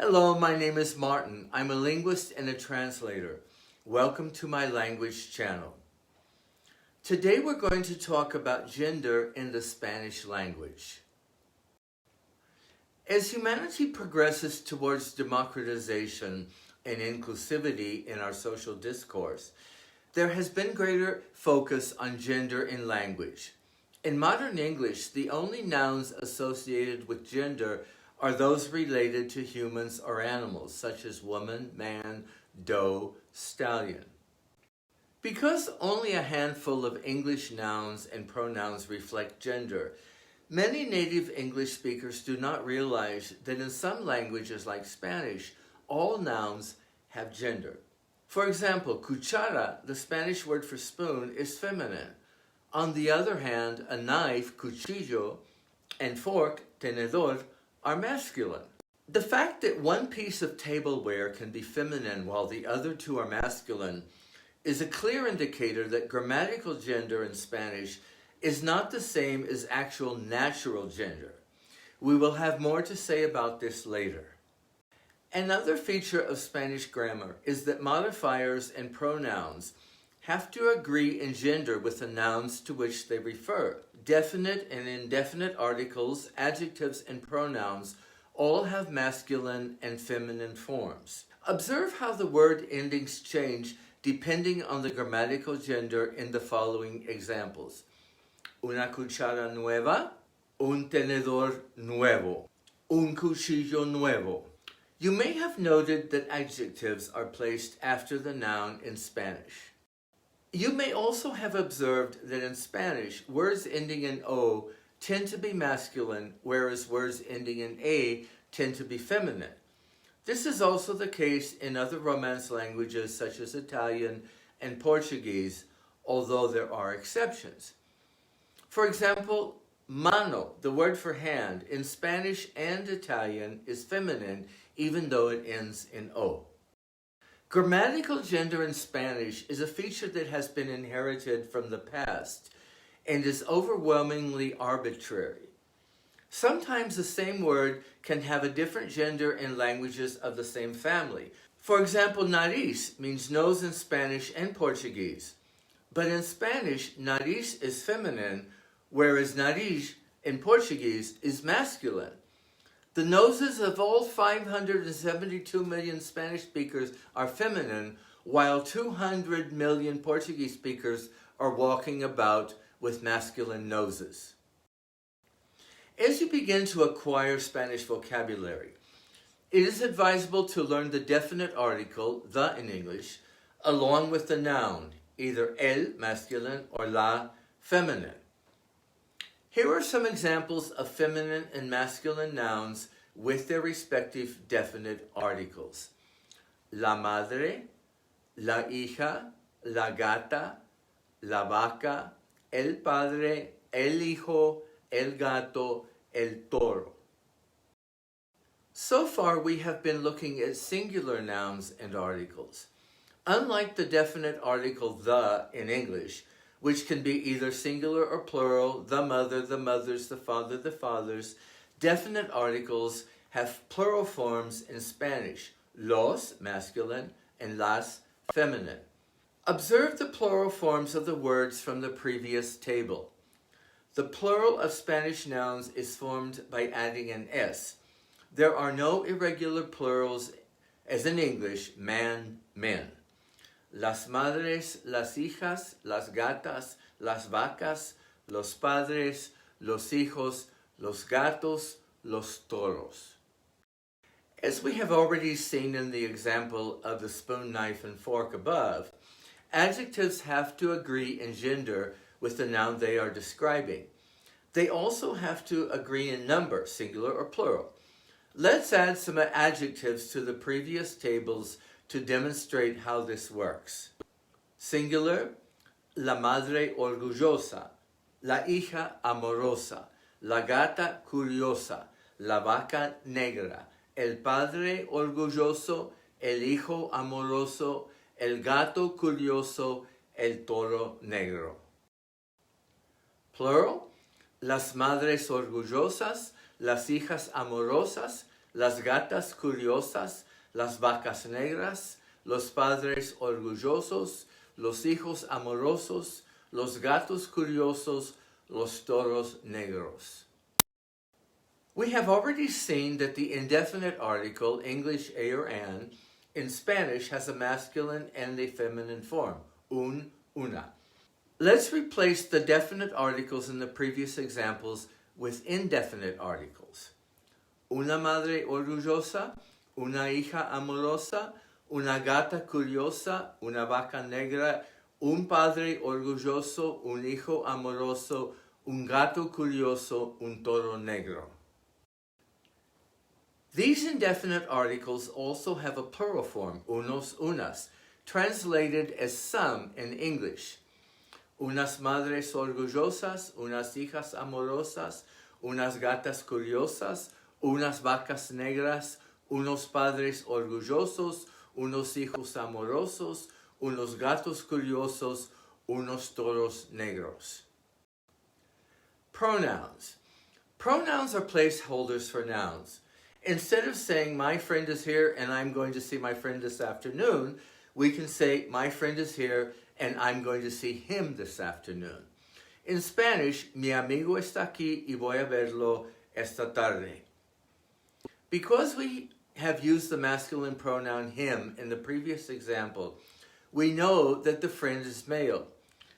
Hello, my name is Martin. I'm a linguist and a translator. Welcome to my language channel. Today we're going to talk about gender in the Spanish language. As humanity progresses towards democratization and inclusivity in our social discourse, there has been greater focus on gender in language. In modern English, the only nouns associated with gender are those related to humans or animals, such as woman, man, doe, stallion. Because only a handful of English nouns and pronouns reflect gender, many native English speakers do not realize that in some languages like Spanish, all nouns have gender. For example, cuchara, the Spanish word for spoon, is feminine. On the other hand, a knife, cuchillo, and fork, tenedor, are masculine. The fact that one piece of tableware can be feminine while the other two are masculine is a clear indicator that grammatical gender in Spanish is not the same as actual natural gender. We will have more to say about this later. Another feature of Spanish grammar is that modifiers and pronouns have to agree in gender with the nouns to which they refer. Definite and indefinite articles, adjectives, and pronouns all have masculine and feminine forms. Observe how the word endings change depending on the grammatical gender in the following examples. Una cuchara nueva, un tenedor nuevo, un cuchillo nuevo. You may have noted that adjectives are placed after the noun in Spanish. You may also have observed that in Spanish, words ending in O tend to be masculine, whereas words ending in A tend to be feminine. This is also the case in other Romance languages such as Italian and Portuguese, although there are exceptions. For example, mano, the word for hand, in Spanish and Italian is feminine, even though it ends in O. Grammatical gender in Spanish is a feature that has been inherited from the past and is overwhelmingly arbitrary. Sometimes the same word can have a different gender in languages of the same family. For example, nariz means nose in Spanish and Portuguese, but in Spanish, nariz is feminine, whereas nariz in Portuguese is masculine. The noses of all 572 million Spanish speakers are feminine, while 200 million Portuguese speakers are walking about with masculine noses. As you begin to acquire Spanish vocabulary, it is advisable to learn the definite article, the in English, along with the noun, either el, masculine, or la, feminine. Here are some examples of feminine and masculine nouns with their respective definite articles. La madre, la hija, la gata, la vaca, el padre, el hijo, el gato, el toro. So far, we have been looking at singular nouns and articles. Unlike the definite article the in English, which can be either singular or plural, the mother, the mothers, the father, the fathers, definite articles have plural forms in Spanish, los, masculine, and las, feminine. Observe the plural forms of the words from the previous table. The plural of Spanish nouns is formed by adding an S. There are no irregular plurals, as in English, man, men. Las madres, las hijas, las gatas, las vacas, los padres, los hijos, los gatos, los toros. As we have already seen in the example of the spoon, knife, and fork above, adjectives have to agree in gender with the noun they are describing. They also have to agree in number, singular or plural. Let's add some adjectives to the previous tables to demonstrate how this works. Singular, la madre orgullosa, la hija amorosa, la gata curiosa, la vaca negra, el padre orgulloso, el hijo amoroso, el gato curioso, el toro negro. Plural, las madres orgullosas, las hijas amorosas, las gatas curiosas, las vacas negras, los padres orgullosos, los hijos amorosos, los gatos curiosos, los toros negros. We have already seen that the indefinite article, English a or an, in Spanish has a masculine and a feminine form, un, una. Let's replace the definite articles in the previous examples with indefinite articles. Una madre orgullosa, una hija amorosa, una gata curiosa, una vaca negra, un padre orgulloso, un hijo amoroso, un gato curioso, un toro negro. These indefinite articles also have a plural form, unos, unas, translated as some in English. Unas madres orgullosas, unas hijas amorosas, unas gatas curiosas, unas vacas negras, unos padres orgullosos, unos hijos amorosos, unos gatos curiosos, unos toros negros. Pronouns. Pronouns are placeholders for nouns. Instead of saying, my friend is here and I'm going to see my friend this afternoon, we can say, my friend is here and I'm going to see him this afternoon. In Spanish, mi amigo está aquí y voy a verlo esta tarde. Because we have used the masculine pronoun him in the previous example, we know that the friend is male.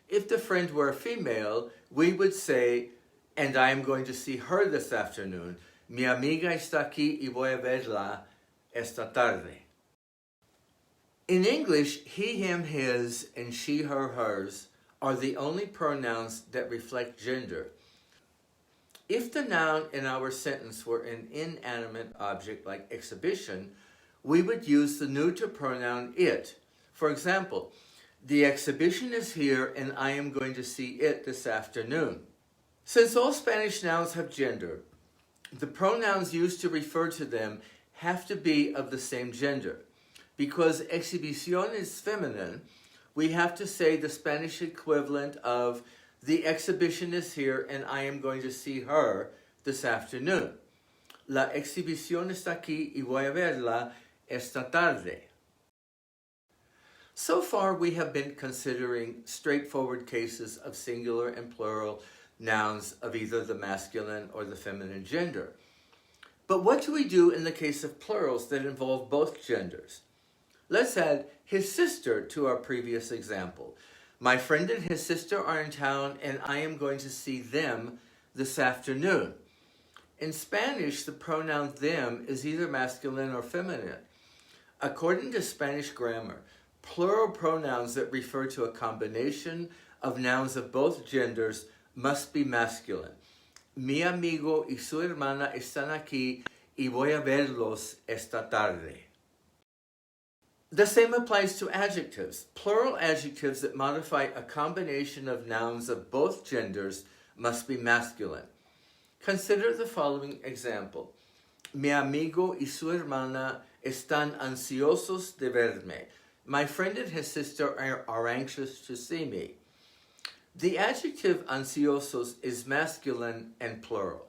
If the friend were a female, we would say, and I am going to see her this afternoon. Mi amiga está aquí y voy a verla esta tarde. In English, he, him, his, and she, her, hers are the only pronouns that reflect gender. If the noun in our sentence were an inanimate object like exhibition, we would use the neuter pronoun it. For example, the exhibition is here and I am going to see it this afternoon. Since all Spanish nouns have gender, the pronouns used to refer to them have to be of the same gender. Because exhibición is feminine, we have to say the Spanish equivalent of the exhibition is here and I am going to see her this afternoon. La exhibición está aquí y voy a verla esta tarde. So far, we have been considering straightforward cases of singular and plural nouns of either the masculine or the feminine gender. But what do we do in the case of plurals that involve both genders? Let's add his sister to our previous example. My friend and his sister are in town and I am going to see them this afternoon. In Spanish, the pronoun them is either masculine or feminine. According to Spanish grammar, plural pronouns that refer to a combination of nouns of both genders must be masculine. Mi amigo y su hermana están aquí y voy a verlos esta tarde. The same applies to adjectives. Plural adjectives that modify a combination of nouns of both genders must be masculine. Consider the following example. Mi amigo y su hermana están ansiosos de verme. My friend and his sister are anxious to see me. The adjective ansiosos is masculine and plural.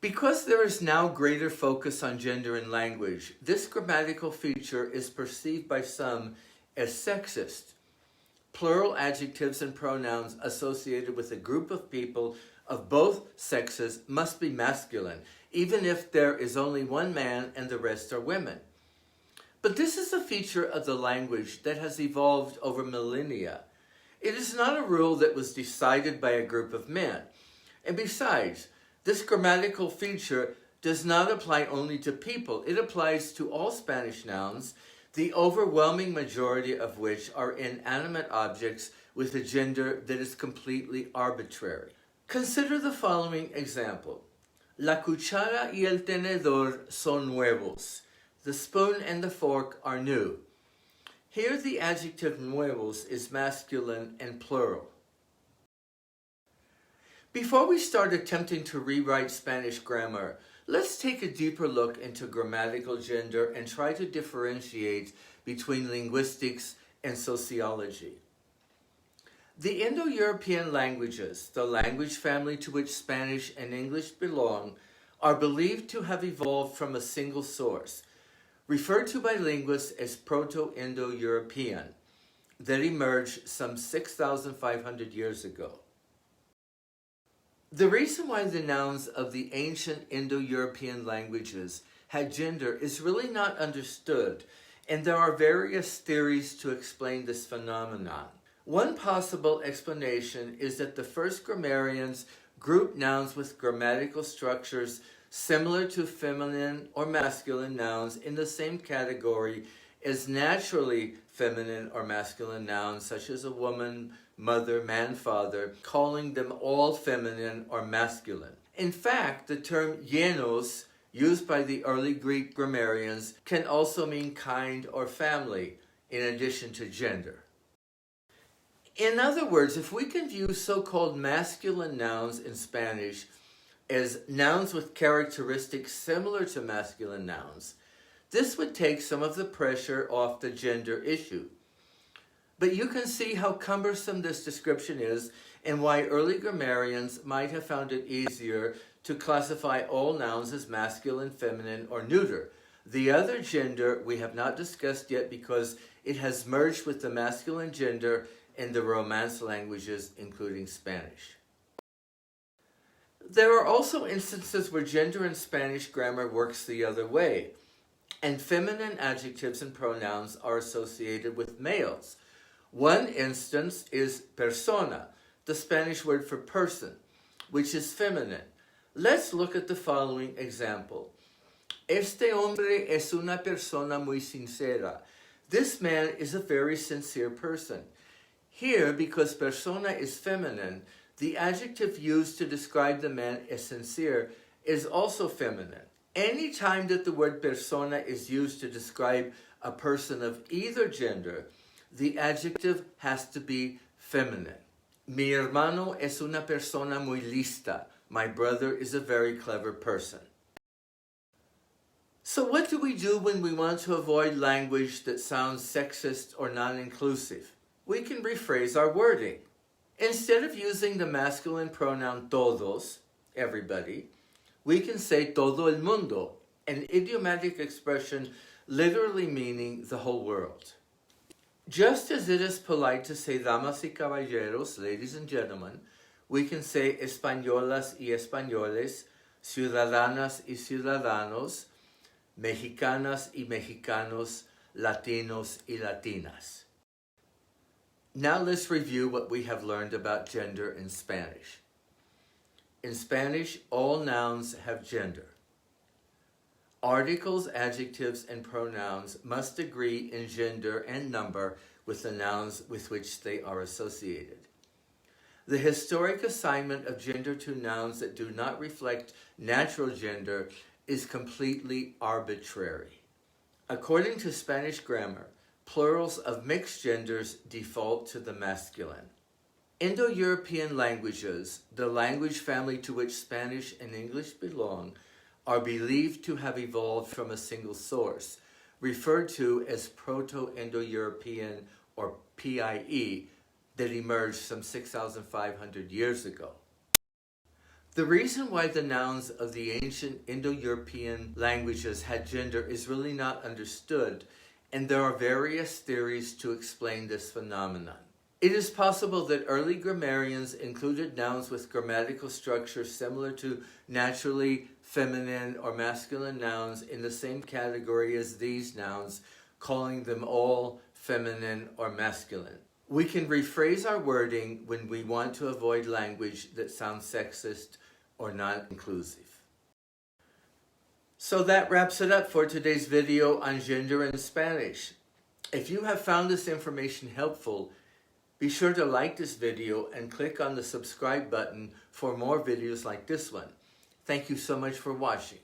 Because there is now greater focus on gender in language, this grammatical feature is perceived by some as sexist. Plural adjectives and pronouns associated with a group of people of both sexes must be masculine, even if there is only one man and the rest are women. But this is a feature of the language that has evolved over millennia. It is not a rule that was decided by a group of men. And besides, this grammatical feature does not apply only to people. It applies to all Spanish nouns, the overwhelming majority of which are inanimate objects with a gender that is completely arbitrary. Consider the following example. La cuchara y el tenedor son nuevos. The spoon and the fork are new. Here the adjective nuevos is masculine and plural. Before we start attempting to rewrite Spanish grammar, let's take a deeper look into grammatical gender and try to differentiate between linguistics and sociology. The Indo European languages, the language family to which Spanish and English belong, are believed to have evolved from a single source, referred to by linguists as Proto-Indo European, that emerged some 6,500 years ago. The reason why the nouns of the ancient Indo-European languages had gender is really not understood, and there are various theories to explain this phenomenon. One possible explanation is that the first grammarians grouped nouns with grammatical structures similar to feminine or masculine nouns in the same category as naturally feminine or masculine nouns such as a woman, mother, man, father, calling them all feminine or masculine. In fact, the term genos, used by the early Greek grammarians, can also mean kind or family, in addition to gender. In other words, if we can view so-called masculine nouns in Spanish as nouns with characteristics similar to masculine nouns, this would take some of the pressure off the gender issue. But you can see how cumbersome this description is and why early grammarians might have found it easier to classify all nouns as masculine, feminine, or neuter. The other gender we have not discussed yet because it has merged with the masculine gender in the Romance languages, including Spanish. There are also instances where gender in Spanish grammar works the other way, and feminine adjectives and pronouns are associated with males. One instance is persona, the Spanish word for person, which is feminine. Let's look at the following example. Este hombre es una persona muy sincera. This man is a very sincere person. Here, because persona is feminine, the adjective used to describe the man as sincere is also feminine. Any time that the word persona is used to describe a person of either gender, the adjective has to be feminine. Mi hermano es una persona muy lista. My brother is a very clever person. So what do we do when we want to avoid language that sounds sexist or non-inclusive? We can rephrase our wording. Instead of using the masculine pronoun todos, everybody, we can say todo el mundo, an idiomatic expression literally meaning the whole world. Just as it is polite to say damas y caballeros, ladies and gentlemen, we can say españolas y españoles, ciudadanas y ciudadanos, mexicanas y mexicanos, latinos y latinas. Now let's review what we have learned about gender in Spanish. In Spanish, all nouns have gender. Articles, adjectives, and pronouns must agree in gender and number with the nouns with which they are associated. The historic assignment of gender to nouns that do not reflect natural gender is completely arbitrary. According to Spanish grammar, plurals of mixed genders default to the masculine. Indo-European languages, the language family to which Spanish and English belong, are believed to have evolved from a single source, referred to as Proto-Indo-European or PIE, that emerged some 6,500 years ago. The reason why the nouns of the ancient Indo-European languages had gender is really not understood, and there are various theories to explain this phenomenon. It is possible that early grammarians included nouns with grammatical structure similar to naturally feminine or masculine nouns in the same category as these nouns, calling them all feminine or masculine. We can rephrase our wording when we want to avoid language that sounds sexist or not inclusive. So that wraps it up for today's video on gender in Spanish. If you have found this information helpful, be sure to like this video and click on the subscribe button for more videos like this one. Thank you so much for watching.